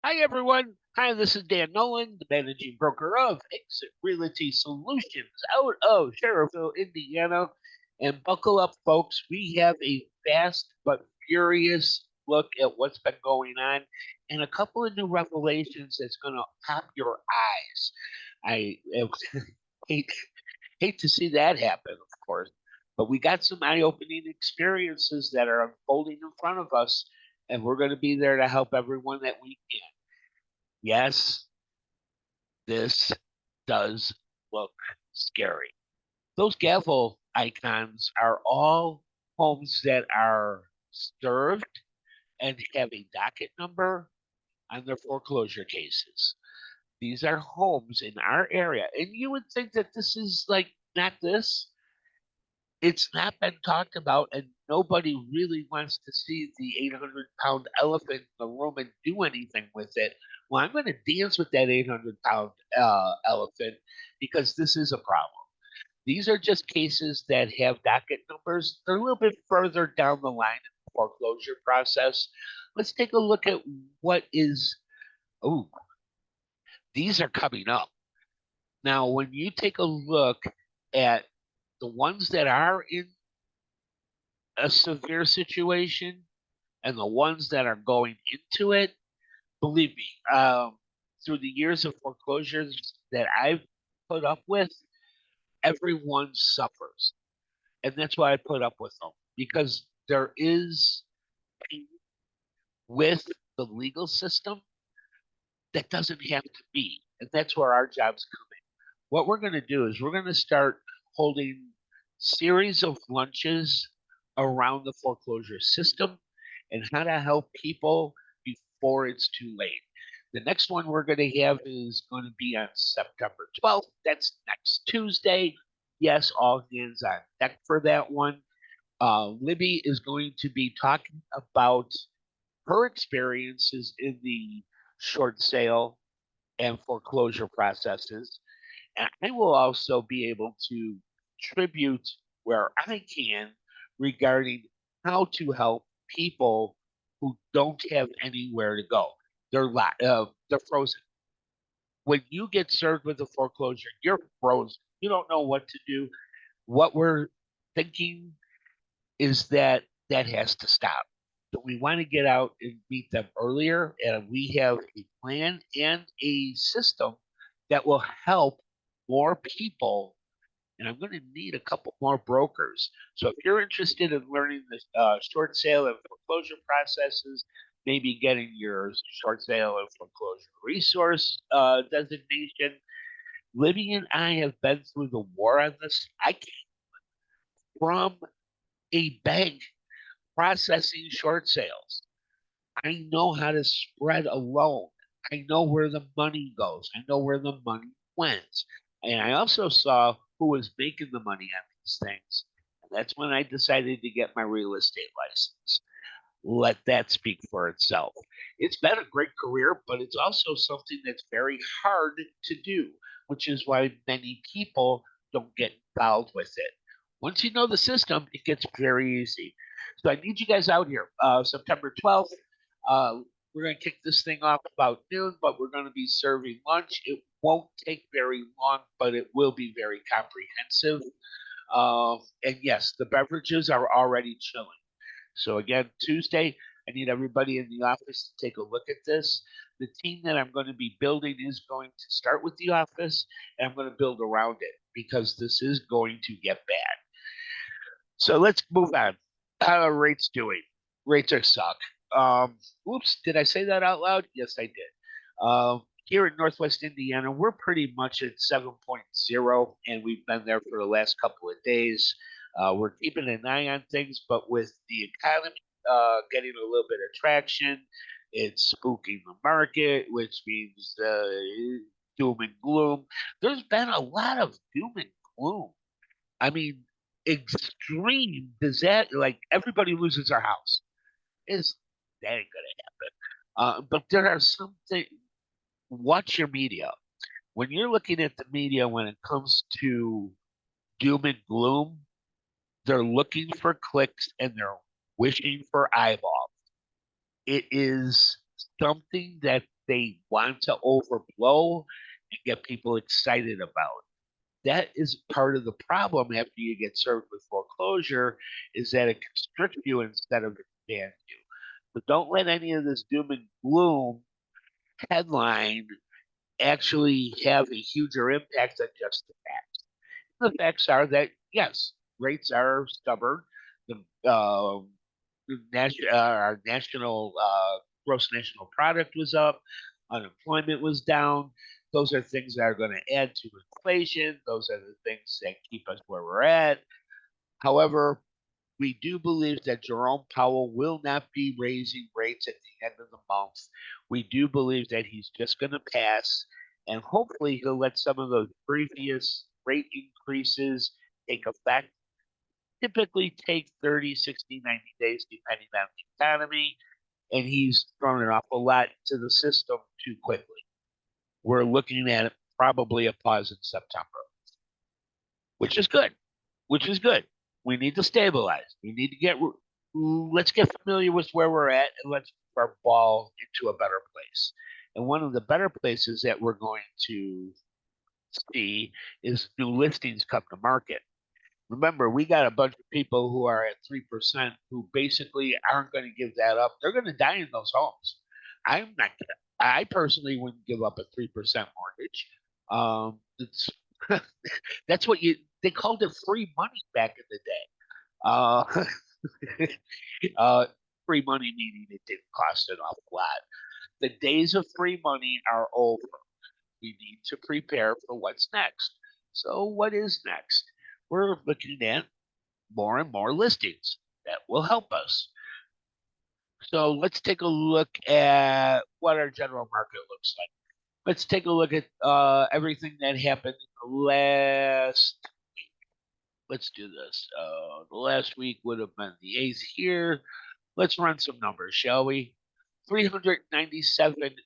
Hi, everyone. Hi, this is Dan Nolan, the managing broker of EXIT Realty Solutions out of Sheriffville, Indiana. And buckle up, folks. We have a fast but furious look at what's been going on and a couple of new revelations that's going to pop your eyes. I hate, hate to see that happen, of course, but we got some eye opening experiences that are unfolding in front of us, and we're going to be there to help everyone that we can. Yes, this does look scary. Those gavel icons are all homes that are served and have a docket number on their foreclosure cases. These are homes in our area. And you would think that this is like not this. It's not been talked about, and nobody really wants to see the 800-pound elephant in the room and do anything with it. Well, I'm going to dance with that 800-pound elephant because this is a problem. These are just cases that have docket numbers. They're a little bit further down the line in the foreclosure process. Let's take a look at what is. Oh, these are coming up. Now, when you take a look at the ones that are in a severe situation and the ones that are going into it, believe me, through the years of foreclosures that I've put up with, everyone suffers. And that's why I put up with them because there is pain with the legal system that doesn't have to be. And that's where our jobs come in. What we're going to do is we're going to start holding series of lunches around the foreclosure system and how to help people before it's too late. The next one we're going to have is going to be on September 12th. That's next Tuesday. Yes, all hands on deck for that one. Libby is going to be talking about her experiences in the short sale and foreclosure processes. And I will also be able to tribute where I can regarding how to help people who don't have anywhere to go. They're frozen. When you get served with a foreclosure, you're frozen. You don't know what to do. What we're thinking is that that has to stop. So we want to get out and meet them earlier, and we have a plan and a system that will help more people. And I'm going to need a couple more brokers. So if you're interested in learning the short sale and foreclosure processes, maybe getting your short sale and foreclosure resource designation, Libby and I have been through the war on this. I came from a bank processing short sales. I know how to spread a loan. I know where the money goes. I know where the money went. And I also saw who was making the money on these things. And that's when I decided to get my real estate license. Let that speak for itself. It's been a great career, but it's also something that's very hard to do, which is why many people don't get involved with it. Once you know the system, it gets very easy. So I need you guys out here September 12th. Uh, we're going to kick this thing off about noon, but we're going to be serving lunch. It won't take very long, but it will be very comprehensive. And yes, the beverages are already chilling. So again, Tuesday, I need everybody in the office to take a look at this. The team that I'm going to be building is going to start with the office, and I'm going to build around it because this is going to get bad. So let's move on. How are rates doing? Rates are suck. Oops, did I say that out loud? Yes, I did. Here in Northwest Indiana, we're pretty much at 7.0, and we've been there for the last couple of days. We're keeping an eye on things, but with the economy getting a little bit of traction, it's spooking the market, which means doom and gloom. There's been a lot of doom and gloom. I mean, extreme disaster, like everybody loses their house. Is that ain't gonna happen? But there are some things. Watch your media. When you're looking at the media, when it comes to doom and gloom, they're looking for clicks and they're wishing for eyeballs. It is something that they want to overblow and get people excited about. That is part of the problem after you get served with foreclosure, is that it constricts you instead of expand you. So don't let any of this doom and gloom headline actually have a huger impact than just the facts. The facts are that, yes, rates are stubborn. Our national gross national product was up, unemployment was down. Those are things that are going to add to inflation. Those are the things that keep us where we're at. However, we do believe that Jerome Powell will not be raising rates at the end of the month. We do believe that he's just going to pass, and hopefully he'll let some of those previous rate increases take effect. Typically take 30, 60, 90 days, depending on the economy, and he's thrown an awful lot to the system too quickly. We're looking at probably a pause in September, which is good, which is good. We need to stabilize. We need to let's get familiar with where we're at, and let's move our ball into a better place. And one of the better places that we're going to see is new listings come to market. Remember, we got a bunch of people who are at 3% who basically aren't going to give that up. They're going to die in those homes. I'm not gonna, I personally wouldn't give up a 3% mortgage. It's that's what they called it free money back in the day. Free money meaning it didn't cost an awful lot. The days of free money are over. We need to prepare for what's next. So, what is next? We're looking at more and more listings that will help us. So, let's take a look at what our general market looks like. Let's take a look at everything that happened in the last week. Let's do this. The last week would have been the 8th here. Let's run some numbers, shall we? 397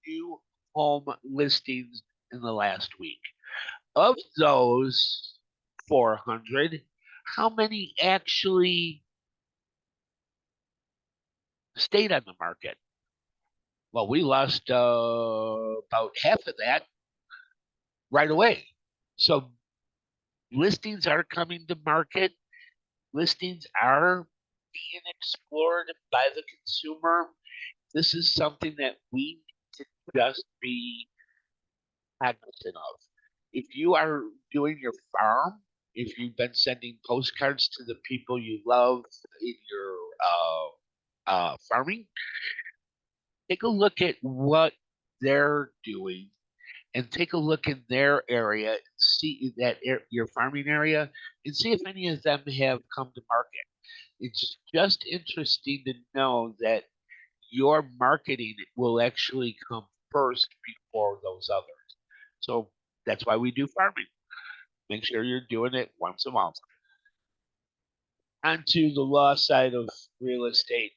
new home listings in the last week. Of those 400, how many actually stayed on the market? Well, we lost about half of that right away. So listings are coming to market. Listings are being explored by the consumer. This is something that we need to just be cognizant of. If you are doing your farm, if you've been sending postcards to the people you love in your farming, take a look at what they're doing and take a look in their area, see that your farming area, and see if any of them have come to market. It's just interesting to know that your marketing will actually come first before those others. So that's why we do farming. Make sure you're doing it once a month. Onto the law side of real estate.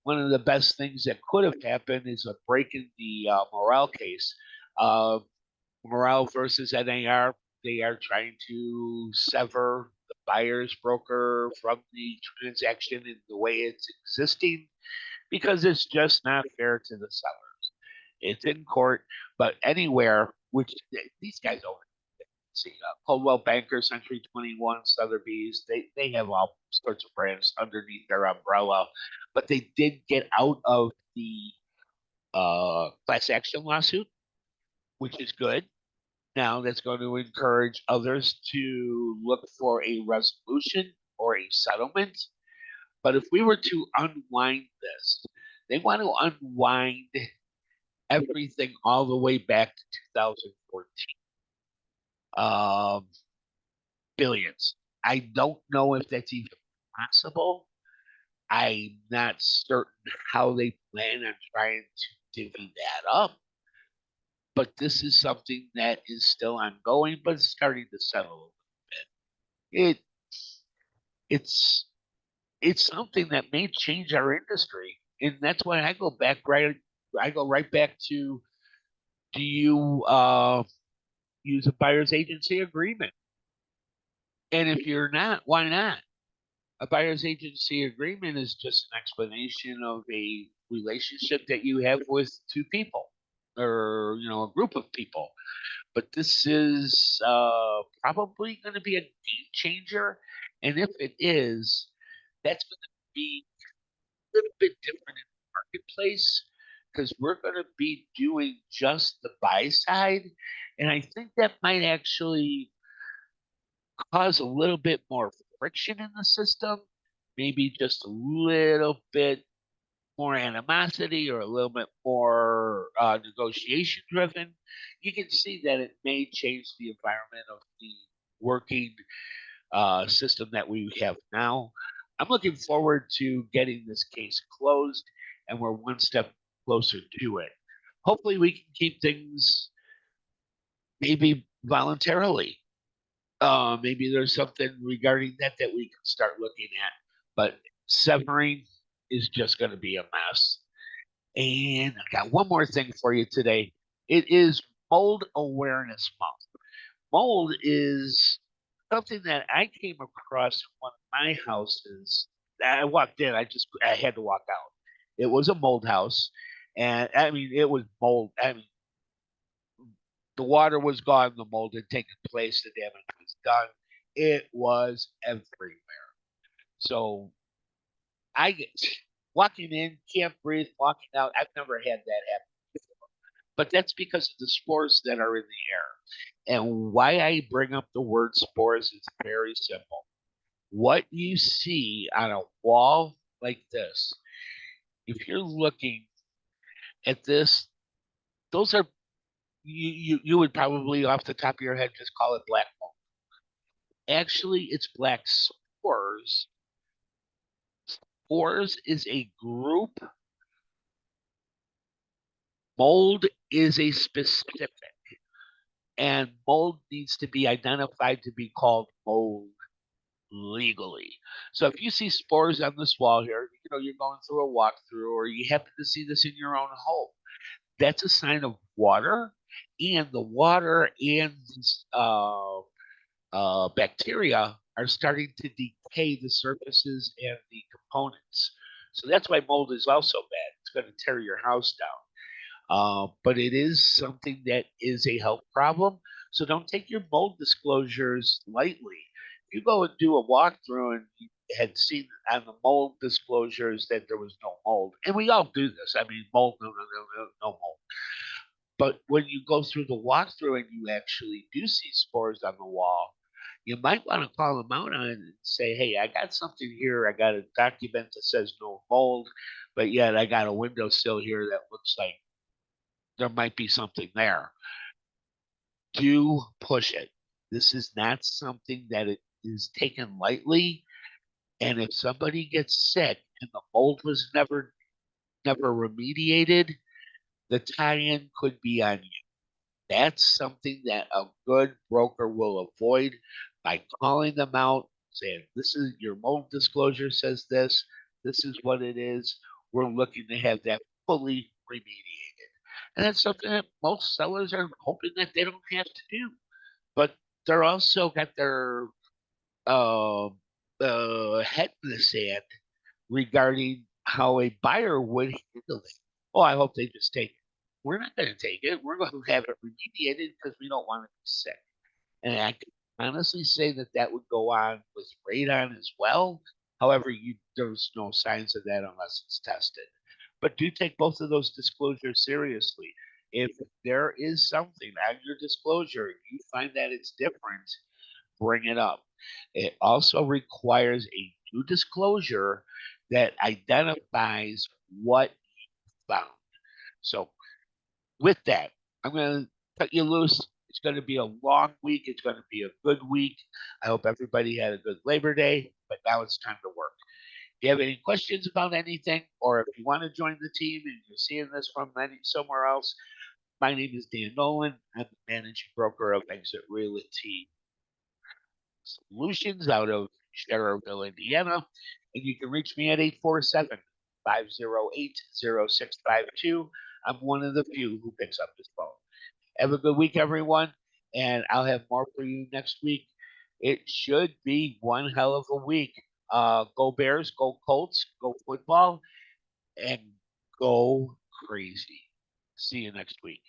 One of the best things that could have happened is a break in the Moehrl case. Moehrl versus NAR, they are trying to sever the buyer's broker from the transaction in the way it's existing because it's just not fair to the sellers. It's in court, but anywhere, which these guys own it. See, Coldwell Banker, Century 21, Sotheby's, they have all sorts of brands underneath their umbrella, but they did get out of the class action lawsuit, which is good. Now that's going to encourage others to look for a resolution or a settlement. But if we were to unwind this, they want to unwind everything all the way back to 2014. Billions. I don't know if that's even possible. I'm not certain how they plan on trying to divvy that up. But this is something that is still ongoing, but it's starting to settle a little bit. It's it's something that may change our industry, and that's why I go back right. I go right back to: do you use a buyer's agency agreement? And if you're not, why not? A buyer's agency agreement is just an explanation of a relationship that you have with two people. or a group of people. But this is probably going to be a game changer, and if it is, that's going to be a little bit different in the marketplace because we're going to be doing just the buy side, and I think that might actually cause a little bit more friction in the system, maybe just a little bit more animosity or a little bit more negotiation driven. You can see that it may change the environment of the working system that we have now. I'm looking forward to getting this case closed, and we're one step closer to it. Hopefully, we can keep things maybe voluntarily. Maybe there's something regarding that we can start looking at. But severing is just going to be a mess. And I got one more thing for you today. It is Mold Awareness Month. Mold is something that I came across in one of my houses. I walked in, I had to walk out. It was a mold house, and I mean it was mold. I mean the water was gone, the mold had taken place, the damage was done. It was everywhere. So I get walking in, can't breathe, walking out. I've never had that happen. But that's because of the spores that are in the air. And why I bring up the word spores is very simple. What you see on a wall like this, if you're looking at this, those are you would probably off the top of your head just call it black mold. Actually, it's black spores. Spores is a group. Mold is a specific, and mold needs to be identified to be called mold legally. So if you see spores on this wall here, you're going through a walkthrough, or you happen to see this in your own home, that's a sign of water, and the water and these bacteria are starting to decay the surfaces and the components. So that's why mold is also bad. It's going to tear your house down. But it is something that is a health problem. So don't take your mold disclosures lightly. If you go and do a walkthrough and you had seen on the mold disclosures that there was no mold, and we all do this. I mean, mold, no, no, no, no, no mold. But when you go through the walkthrough and you actually do see spores on the wall, you might want to call them out on it and say, hey, I got something here. I got a document that says no mold, but yet I got a windowsill here that looks like there might be something there. Do push it. This is not something that it is taken lightly. And if somebody gets sick and the mold was never remediated, the tie-in could be on you. That's something that a good broker will avoid by calling them out, saying, this is your mold disclosure says this. This is what it is. We're looking to have that fully remediated. And that's something that most sellers are hoping that they don't have to do. But they're also got their uh, head in the sand regarding how a buyer would handle it. Oh, I hope they just take it. We're not going to take it. We're going to have it remediated because we don't want to be sick. And I can honestly say that that would go on with radon as well. However, there's no signs of that unless it's tested. But do take both of those disclosures seriously. If there is something on your disclosure, you find that it's different, bring it up. It also requires a new disclosure that identifies what you found. So, with that, I'm going to cut you loose. It's going to be a long week. It's going to be a good week. I hope everybody had a good Labor Day, but now it's time to work. If you have any questions about anything, or if you want to join the team and you're seeing this from somewhere else, my name is Dan Nolan. I'm the managing broker of EXIT Realty Solutions out of Schererville, Indiana. And you can reach me at 847 508 0652. I'm one of the few who picks up this phone. Have a good week, everyone. And I'll have more for you next week. It should be one hell of a week. Go Bears, go Colts, go football, and go crazy. See you next week.